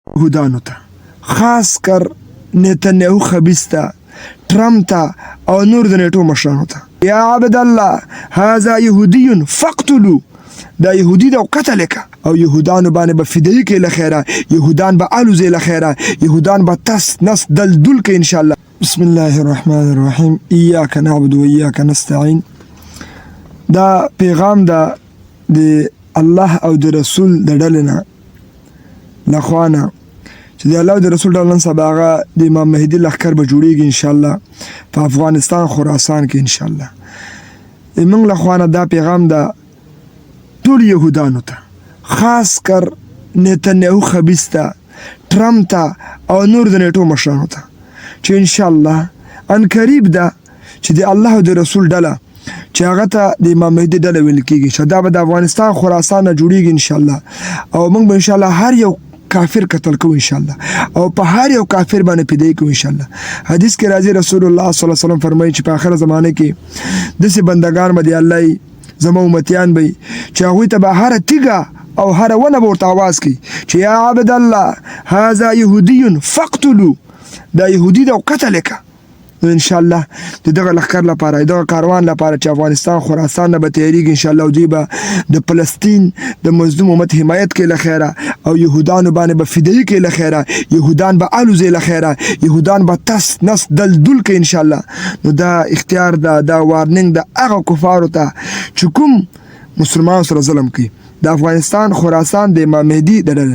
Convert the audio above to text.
يهودانو ته، خاص کر نتنیاهو خبیث ته، ټرمپ ته او نور د نیټو مشرانو ته. یا عبد الله هذا یهودی فقتلو، دا یهودی دا قتل که. او یهودانو باندې به فدیه کې لخیره، یهودان به الوزي لخیره، یهودان به تس نس دلدل که انشاءالله. بسم الله الرحمن الرحیم. ایاک نعبد و ایاک نستعین. دا پیغام دا د الله او د رسول د ډلې نه لخوانه چې د الله او د رسول ډلې سبا هغه د امام مهدي لښکر به جوړیږي انشاءالله په افغانستان خراسان کې انشاءالله. موږ لخوانه دا پیغام دا ټول یهودانو ته، خاص کر نتنیاهو خبیث ته، ټرمپ ته او نور د نیټو مشرانو ته چې انشاءالله ان قریب ده چې د الله او د رسول ډله چې هغه ته د امام مهدي ډله ویل کېږي چې دا به د افغانستان خراسان نه جوړیږي انشاءالله. او موږ به انشاءالله هر یو کافر قتل کوو انشاءالله، او په هر یو کافر باندې فدیه کوو انشاءالله. حدیث کې راځي رسول الله صلی الله علیه وسلم فرمایي چې په آخر زمانه کې داسې بندگان به د الله زما امتیان به چې هغوی ته به هره تیږه او هره ونه به ورته اواز کوي چې یا عبد الله هذا یهودی فقتلو، دا یهودی دا قتل که. انشاءالله د دغه لښکر لپاره، دغه کاروان لپاره چې افغانستان خراسان نه به تیریږي انشاءالله، او دوی به د فلسطین د مظلوم امت حمایت کوي لخیره، او یهودانو باندې به فدیه کوي لخیره، یهودان به الوزي لخیره، یهودان به تس نس دلدل کوي انشاءالله. نو دا اختیار ده، دا وارننګ ده هغه کفارو ته چې کوم مسلمان سره ظلم کوي د افغانستان خراسان د امام مهدي د ډلې